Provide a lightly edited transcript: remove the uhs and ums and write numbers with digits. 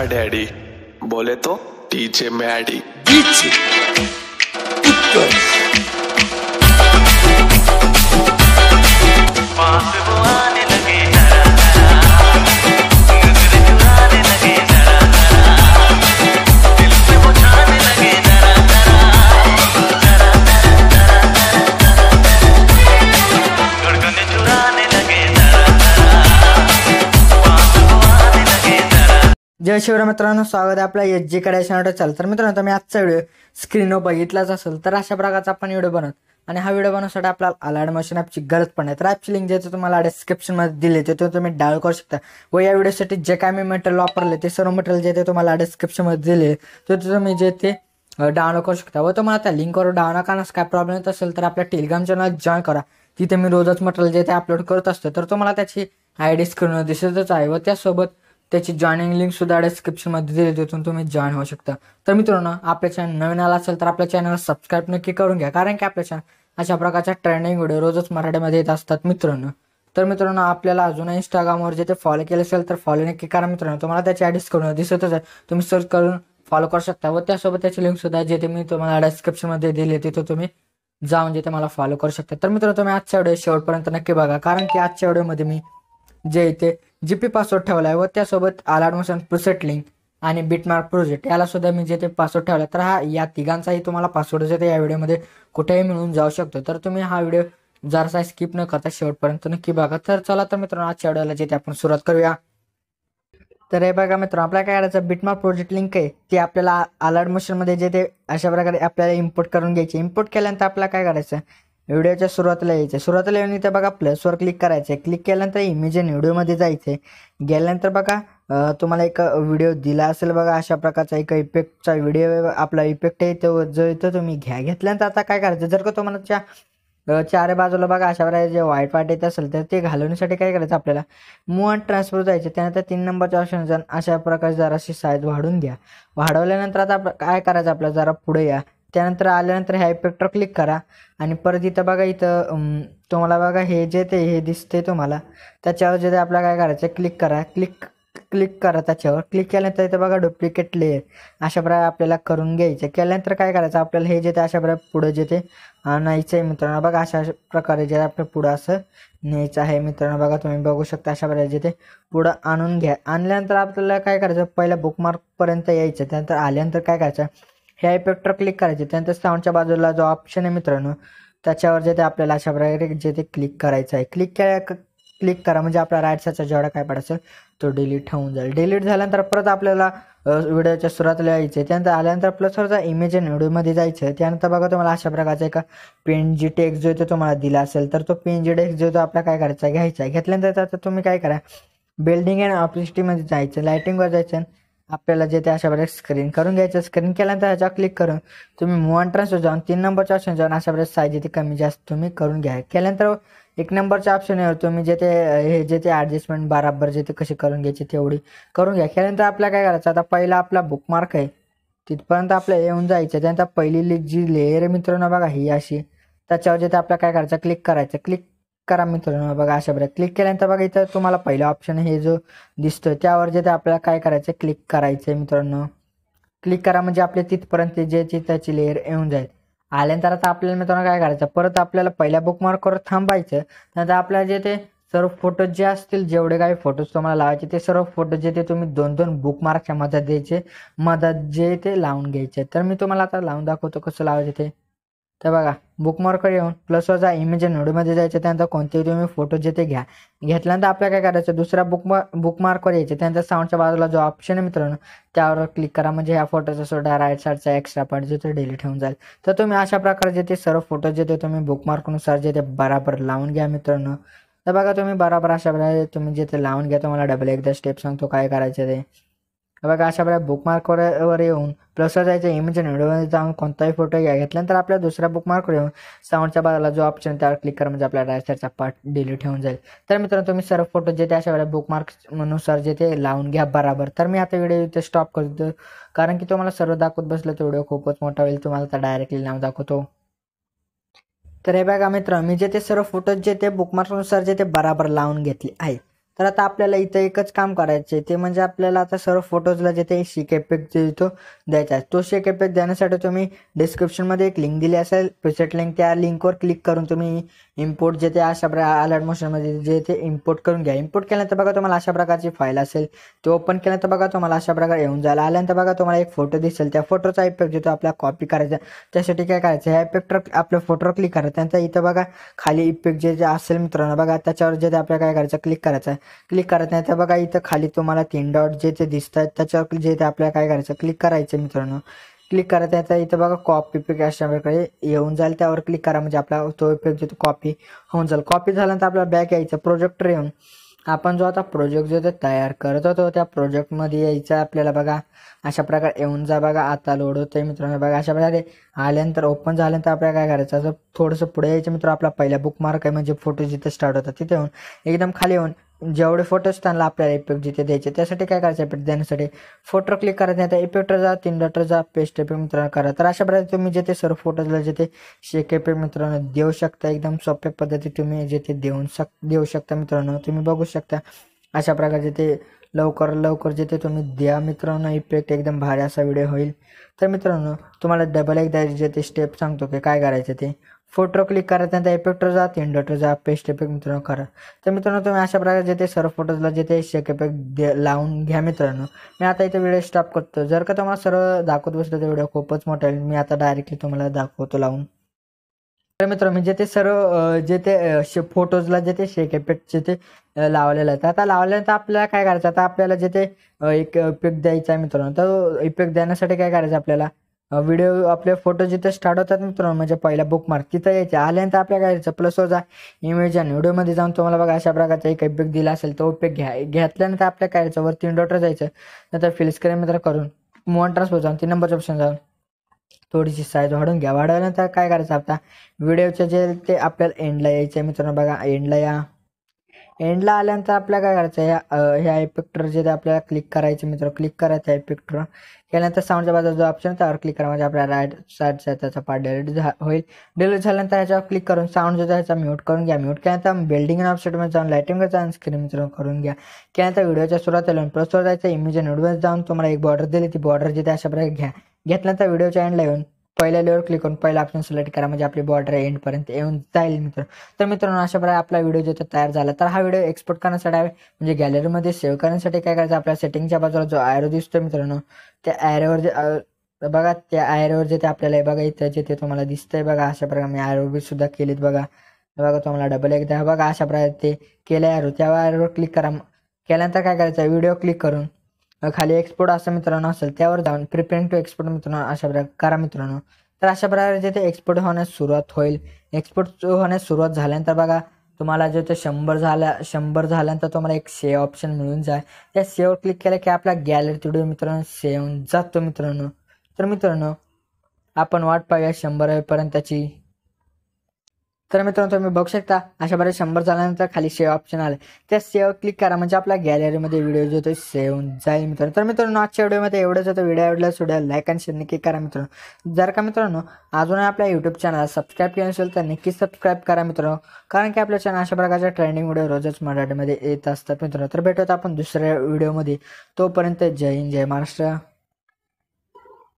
Daddy, बोले तो DJ Maddie. DJ pass वो आने लगे जरा जरा, नजर चुराने लगे जरा जरा, दिल पे वो छाने लगे जरा जरा, जरा जरा धड़कने चुराने लगे जरा जरा, पास वो आने लगे जरा। जय शिवराय मित्रांनो, स्वागत आहे आपल्या एसजी कडे चॅनलवर। तर मित्रांनो, तुम्ही आजचा व्हिडिओ स्क्रीनवर बघितलाच असेल तर अशा प्रकारचा आपण व्हिडिओ बनवत आणि हा व्हिडिओ बनवण्यासाठी आपल्याला अलाइटमोशन ॲपची गरज पण आहे। तर ॲपची लिंक जे तुम्हाला डिस्क्रिप्शनमध्ये दिली आहे ते तुम्ही डाउनलोड करू शकता व या व्हिडिओसाठी जे काय मी मटेरियल वापरले ते सर्व मटेरियल जे ते तुम्हाला डिस्क्रिप्शनमध्ये दिले ते तुम्ही जे ते डाउनलोड करू शकता व तुम्हाला त्या लिंकवर डाउनलोड करण्यास काय प्रॉब्लेम येत असेल तर आपल्या टेलिग्राम चॅनल जॉईन करा। तिथे मी रोजच मटेरियल जे ते अपलोड करत असतो। तर तुम्हाला त्याची आयडी स्क्रीनवर दिसतच आहे व त्यासोबत त्याची जॉईनिंग लिंक सुद्धा डिस्क्रिप्शनमध्ये दिली, तिथून तुम्ही जॉईन होऊ शकता। तर मित्रांनो, आपल्या चॅनल नवीन आला असेल तर आपल्या चॅनलला सबस्क्राईब नक्की करून घ्या, कारण की आपल्या चॅनल अशा प्रकारच्या ट्रेंडिंग व्हिडिओ रोजच मराठीमध्ये येत असतात मित्रांनो। तर मित्रांनो, आपल्याला अजून इंस्टाग्रामवर जे ते फॉलो केले असेल तर फॉलो नक्की करा मित्रांनो। तुम्हाला त्याची आयडी स्क्रीनवर दिसतच आहे, तुम्ही सर्च करून फॉलो करू शकता व त्यासोबत त्याची लिंक सुद्धा जे ते मी तुम्हाला डिस्क्रिप्शनमध्ये दिली तिथे तुम्ही जाऊन जे ते मला फॉलो करू शकता। तर मित्रांनो, तुम्ही आजच्या व्हिडिओ शेवटपर्यंत नक्की बघा, कारण की आजच्या व्हिडिओमध्ये मी जे इथे जीपी पासवर्ड ठेवला आहे व त्यासोबत अलाइटमोशन प्रीसेट लिंक आणि बिटमार्क प्रोजेक्ट याला सुद्धा मी जे ते पासवर्ड ठेवला। तर हा या तिघांचाही तुम्हाला पासवर्ड जे ते या व्हिडिओमध्ये कुठेही मिळून जाऊ शकतो। तर तुम्ही हा व्हिडिओ जरासा स्किप न करता शेवटपर्यंत नक्की बघा। तर चला तर मित्रांनो, आजच्या व्हिडिओला जे ते आपण सुरुवात करूया। तर हे बघा मित्रांनो, आपल्याला काय करायचं, बिटमार्क प्रोजेक्ट लिंक आहे ती आपल्याला अलाइटमोशनमध्ये जे ते अशा प्रकारे आपल्याला इम्पोर्ट करून घ्यायची। इम्पोर्ट केल्यानंतर आपल्याला काय करायचं, व्हिडिओच्या सुरुवातीला यायचं, सुरुवातीला येऊन इथे बघा प्लसवर क्लिक करायचं। क्लिक केल्यानंतर इमेज इन व्हिडिओमध्ये जायचं। गेल्यानंतर बघा तुम्हाला एक व्हिडिओ दिला असेल बघा, अशा प्रकारचा एक इफेक्टचा व्हिडिओ आपला इफेक्ट आहे तो जो इथं तुम्ही घेतल्यानंतर आता काय करायचं, जर का तुम्हाला चार बाजूला बघा अशा प्रकारे जे व्हाईट पार्ट येत असेल तर ते घालवण्यासाठी काय करायचं, आपल्याला मूव अँड ट्रान्सफर जायचं। त्यानंतर 3 नंबरच्या ऑप्शन जाऊन अशा प्रकारे जराशी साईज वाढवून घ्या। वाढवल्यानंतर आता काय करायचं, आपल्याला जरा पुढे या। त्यानंतर आल्यानंतर ह्या इफेक्टवर क्लिक करा आणि परत इथं बघा इथं तुम्हाला बघा हे जे ते हे दिसते तुम्हाला, त्याच्यावर जे ते आपल्याला काय करायचं, क्लिक करा। क्लिक करा त्याच्यावर। क्लिक केल्यानंतर इथं बघा डुप्लिकेट लेअर अशा प्रकारे आपल्याला करून घ्यायचं। केल्यानंतर काय करायचं, आपल्याला हे जे ते अशा प्रकारे पुढे जे ते आणायचं आहे मित्रांनो। बघा अशा प्रकारे जे आपल्या पुढं असं न्यायचं आहे मित्रांनो। बघा तुम्ही बघू शकता अशा प्रकारे जे ते पुढं आणून घ्या। आणल्यानंतर आपल्याला काय करायचं, पहिल्या बुकमार्कपर्यंत यायचं। त्यानंतर आल्यानंतर काय करायचं, ह्या इफेक्टवर क्लिक करायचे। त्यानंतर साऊंडच्या बाजूला जो ऑप्शन आहे मित्रांनो त्याच्यावर जे ते आपल्याला अशा प्रकारे जे ते क्लिक करायचं आहे। क्लिक करा म्हणजे आपला राईट साईडचा जेवढा काय पडायचं तो डिलीट होऊन जाईल। डिलीट झाल्यानंतर परत आपल्याला व्हिडिओच्या सुरुवातीला यायचं। त्यानंतर आल्यानंतर प्लसवरचा इमेज इन व्हिडिओमध्ये जायचं। त्यानंतर बघा तुम्हाला अशा प्रकारचा एका पीएनजी टेक्स्ट जो तो तुम्हाला दिला असेल तर तो पीएनजी टेक्स्ट जो तो आपल्याला काय करायचा, घ्यायचा आहे। घेतल्यानंतर आता तुम्ही काय करा, बिल्डिंग अँड ऑप्लिस्टिमध्ये जायचं, लाइटिंगवर जायचं। आपल्याला जे ते अशा प्रकारे स्क्रीन करून घ्यायचं। स्क्रीन केल्यानंतर ह्याच्यावर क्लिक करून तुम्ही मूव अँड ट्रान्सफर जाऊन 3 नंबरच्या ऑप्शन जाऊन अशा प्रकारे साईज ते कमी जास्त तुम्ही करून घ्या। केल्यानंतर 1 नंबरच्या ऑप्शनवर तुम्ही जे ते हे जे ते ॲडजस्टमेंट बराबर जे ते कशी करून घ्यायची तेवढी करून घ्या। केल्यानंतर आपल्याला काय करायचं, आता पहिला आपला बुकमार्क आहे तिथपर्यंत आपल्याला येऊन जायचं। त्यानंतर पहिली जी लेअर आहे मित्रांनो बघा ही अशी, त्याच्यावर जे ते आपल्याला काय करायचं, क्लिक करायचं। क्लिक करा मित्रांनो बघा अशा प्रकारे। क्लिक केल्यानंतर बघा इथं तुम्हाला पहिला ऑप्शन हे जो दिसतोय त्यावर जे ते आपल्याला काय करायचं, क्लिक करायचं आहे मित्रांनो। क्लिक करा म्हणजे आपल्या तिथपर्यंत जे त्याची लेअर येऊन जाईल। आल्यानंतर आता आपल्याला मित्रांनो काय करायचं, परत आपल्याला पहिल्या बुकमार्कवर थांबायचं। नंतर आपल्याला जे ते सर्व फोटोज जे असतील, जेवढे काही फोटोज तुम्हाला लावायचे ते सर्व फोटो जे ते तुम्ही 2-2 बुकमार्कच्या मदत जे ते लावून घ्यायचे। तर मी तुम्हाला आता लावून दाखवतो कसं लावायचं ते। तर बघा बुकमार्कवर येऊन प्लसवर जा, इमेज इन व्हिडिओमध्ये जायचं। त्यानंतर कोणतेही तुम्ही फोटो जे ते घ्या। घेतल्यानंतर आपल्याला काय करायचं, दुसऱ्या बुकमार्कवर यायचं। त्यानंतर साऊंडच्या बाजूला जो ऑप्शन आहे मित्रांनो त्यावर क्लिक करा म्हणजे ह्या फोटोचा सुद्धा राईट साईडचा एक्स्ट्रा पार्ट जे ते डिलीट होऊन जाईल। तर तुम्ही अशा प्रकारे जे ते सर्व फोटो जे ते तुम्ही बुकमार्कनुसार जे ते बराबर लावून घ्या मित्रांनो। तर बघा तुम्ही बराबर अशा प्रकारे तुम्ही जे ते लावून घ्या। तुम्हाला डबल एकदा स्टेप सांगतो काय करायचं ते। बघा अशा प्रकारे बुकमार्कवर येऊन प्लसवर जायचं, इमेज इन व्हिडिओमध्ये जाऊन कोणताही फोटो घ्या। घेतल्यानंतर आपल्या दुसऱ्या बुकमार्कवर येऊन साऊंडच्या बाजूला जो ऑप्शन त्यावर क्लिक करा म्हणजे आपला राईट साईडचा पार्ट डिलीट होऊन जाईल। तर मित्रांनो, तुम्ही सर्व फोटो जे ते अशा वेळेला बुकमार्कनुसार जे ते लावून घ्या बराबर। तर मी आता व्हिडिओ इथे स्टॉप करतो, कारण की तुम्हाला सर्व दाखवत बसलं तर व्हिडिओ खूपच मोठा होईल। तुम्हाला तर डायरेक्टली नाव दाखवतो। तर हे बघा मित्रांनो, मी जे ते सर्व फोटोज जे ते बुकमार्कनुसार जे ते बराबर लावून घेतले आहे। तर आता आपल्याला इथं एकच काम करायचं आहे, ते म्हणजे आपल्याला आता सर्व फोटोजला जिथे शेक इफेक्ट तो द्यायचा आहे. तो शेक इफेक्ट देण्यासाठी तुम्ही डिस्क्रिप्शनमध्ये एक लिंक दिली असेल, प्रीसेट लिंक, त्या लिंकवर क्लिक करून तुम्ही इम्पोर्ट जे ते अशा प्रकारे Alightmotionमध्ये जे ते इम्पोर्ट करून घ्या. इम्पोर्ट केल्यानंतर बघा तुम्हाला अशा प्रकारची फाईल असेल, ते ओपन केल्यानंतर बघा तुम्हाला अशा प्रकारे येऊन जायला आल्यानंतर बघा तुम्हाला एक फोटो दिसेल. त्या फोटोचा इफेक्ट जो तो आपल्याला कॉपी करायचा. त्यासाठी काय करायचं, ह्या इफेक्टवर आपल्या फोटोवर क्लिक करायचं. त्यानंतर इथं बघा खाली इफेक्ट जे असेल मित्रांनो बघा, त्याच्यावर जे ते आपल्याला काय करायचं, क्लिक करायचं आहे. क्लिक करत नाही तर बघा इथं खाली तुम्हाला 3 डॉट जे ते दिसत आहेत, त्याच्यावर जे ते आपल्याला काय करायचं, क्लिक करायचं मित्रांनो. क्लिक करत आहे तर इथं बघा कॉपी इफेक्ट अशा प्रकारे येऊन जाईल, त्यावर क्लिक करा म्हणजे आपला तो इफेक्ट जो तो कॉपी होऊन जाईल. कॉपी झाल्यानंतर आपल्याला बॅक यायचं, प्रोजेक्टर येऊन आपण जो आता प्रोजेक्ट जो ते तयार करत होतो त्या प्रोजेक्टमध्ये यायचं आपल्याला. बघा अशा प्रकारे येऊन जा. बघा आता लोड होतंय मित्रांनो. बघा अशा प्रकारे आल्यानंतर ओपन झाल्यानंतर आपल्याला काय करायचं, असं थोडंसं पुढे यायचं मित्र. आपला पहिला बुकमार्क आहे म्हणजे फोटो जिथे स्टार्ट होतात तिथे येऊन एकदम खाली येऊन जेवढे फोटोज त्यांना आपल्याला इफेक्ट जिथे द्यायचे त्यासाठी काय करायचं, इफेक्ट देण्यासाठी फोटो क्लिक करायचं नाही तर इफेक्टर जा, 3 डॉटर जा, पेस्ट इफेक्ट मित्रांनो करा. तर अशा प्रकारे तुम्ही जे ते सर्व फोटोजला जे ते शेक इफेक्ट मित्रांनो देऊ शकता. एकदम सोप्या पद्धती तुम्ही जे ते देऊ शकता मित्रांनो. तुम्ही बघू शकता अशा प्रकारचे ते लवकर जे ते तुम्ही द्या मित्रांनो. इफेक्ट एकदम भारी असा व्हिडिओ होईल. तर मित्रांनो तुम्हाला डबल एकदा जे ते स्टेप सांगतो की काय करायचं, ते फोटो क्लिक करायचं नंतर इफेक्टर जा, 3 डॉटर जा, पेस्ट इफेक्ट मित्रांनो करा. तर मित्रांनो तुम्ही अशा प्रकारे जे ते सर्व फोटोजला जे ते शेक इफेक्ट लावून घ्या मित्रांनो. मी आता इथे व्हिडिओ स्टॉप करतो. जर का तुम्हाला सर्व दाखवत बसलं तर व्हिडिओ खूपच मोठा आहे. मी आता डायरेक्टली तुम्हाला दाखवतो लावून. तर मित्रांनो जे ते सर्व जे ते फोटोजला जे ते शेक इफेक्ट जे ते लावलेलं आहे. आता लावल्यानंतर आपल्याला काय करायचं, आता आपल्याला जे ते एक इफेक्ट द्यायचा आहे मित्रांनो. तर इफेक्ट देण्यासाठी काय करायचं, आपल्याला व्हिडिओ आपले फोटो जिथे स्टार्ट होतात मित्रांनो म्हणजे पहिला बुकमार्क तिथं यायचे. आल्यानंतर आपल्याला काय करायचं, प्लसवर जा, इमेज आणि व्हिडिओमध्ये जाऊन तुम्हाला बघा अशा प्रकारचा एक इफेक्ट दिला असेल तो इफेक्ट घेतल्यानंतर आपल्याला काय करायचं, वर 3 डॉटर जायचं. नंतर फिल स्क्रीन मित्र करून मूव ट्रान्सफर जाऊन 3 नंबरच्या ऑप्शन जाऊन थोडीशी साईज वाढून घ्या. वाढवल्यानंतर काय करायचं, आता व्हिडिओचे जे ते आपल्याला एंडला यायचं आहे मित्रांनो. बघा एंडला या. एंडला आल्यानंतर आपल्याला काय करायचं, ह्या इफेक्टवर जे आपल्याला क्लिक करायचं मित्र. क्लिक करायचं आहे इफेक्टवर. केल्यानंतर साऊंडच्या बाजूला जो ऑप्शन त्यावर क्लिक करा म्हणजे आपल्या राईट साईडचा त्याचा पार्ट डिलीट होईल. डिलीट झाल्यानंतर ह्याच्यावर क्लिक करून साऊंड जो ह्याचा म्यूट करून घ्या. म्यूट केल्यानंतर बिल्डिंग अँड ऑफसेटमध्ये जाऊन लाईटिंगवर जाऊन स्क्रीन मित्र करून घ्या. केल्यानंतर व्हिडिओच्या सुरुवातीला प्लसवर जायचं, इमेज आणि व्हिडिओ जाऊन तुम्हाला एक बॉर्डर दिली, ती बॉर्डर जिथे अशा प्रकारे घ्या. घेतल्यानंतर व्हिडिओच्या एंडला येऊन पहिल्या लेअर क्लिक करून पहिला ऑप्शन सिलेक्ट करा म्हणजे आपली बॉर्डर एंडपर्यंत येऊन जाईल मित्र. तर मित्रांनो अशा प्रकारे आपला व्हिडिओ जो तयार झाला. तर हा व्हिडिओ एक्सपोर्ट करण्यासाठी म्हणजे गॅलरीमध्ये सेव्ह करण्यासाठी काय करायचं, आपल्या सेटिंगच्या बाजूला जो ॲरो दिसतो मित्रांनो त्या ॲरोवर जे बघा त्या ॲरोवर जे ते आपल्याला बघा इथं जे ते तुम्हाला दिसतंय बघा अशा प्रकारे मी ॲरो सुद्धा केलीत बघा. बघा तुम्हाला डबल एकदा बघा अशा प्रकारे ते केलं ॲरो, त्या ॲरोवर क्लिक करा. केल्यानंतर काय करायचं, व्हिडिओ क्लिक करून खाली एक्सपोर्ट असं मित्रांनो असेल त्यावर जाऊन प्रिपेअरिंग टू एक्सपोर्ट मित्रांनो अशा प्रकारे करा मित्रांनो. तर अशा प्रकारे जे ते एक्सपोर्ट होण्यास सुरुवात होईल. एक्सपोर्ट होण्यास सुरुवात झाल्यानंतर बघा तुम्हाला जे ते 100 झाल्यानंतर तुम्हाला एक सेव्ह ऑप्शन मिळून जाईल. त्या सेव्हवर क्लिक केलं की आपला गॅलरीत व्हिडिओ मित्रांनो सेव्ह होऊन जातो मित्रांनो. तर मित्रांनो आपण वाट पाहूया 100 होईपर्यंतची. तर मित्रांनो तुम्ही बघू शकता अशा प्रकारे 100 झाल्यानंतर खाली सेव्ह ऑप्शन आलं, त्या सेव्ह क्लिक करा म्हणजे आपल्या गॅलरीमध्ये व्हिडिओ जो तो सेव्ह होऊन जाईल मित्रांनो. तर मित्रांनो आजच्या व्हिडिओमध्ये एवढंच होतं. व्हिडिओ आवडल्यास व्हिडिओ लाईक आणि शेअर नक्की करा मित्रांनो. जर का मित्रांनो अजूनही आपल्या यूट्यूब चॅनल सबस्क्राईब केलं नसेल तर नक्की सबस्क्राईब करा मित्रांनो, कारण की आपल्या चॅनल अशा प्रकारच्या ट्रेंडिंग व्हिडिओ रोजच मराठीमध्ये येत असतात मित्रांनो. तर भेटूयात आपण दुसऱ्या व्हिडिओमध्ये. तोपर्यंत जय हिंद जय महाराष्ट्र.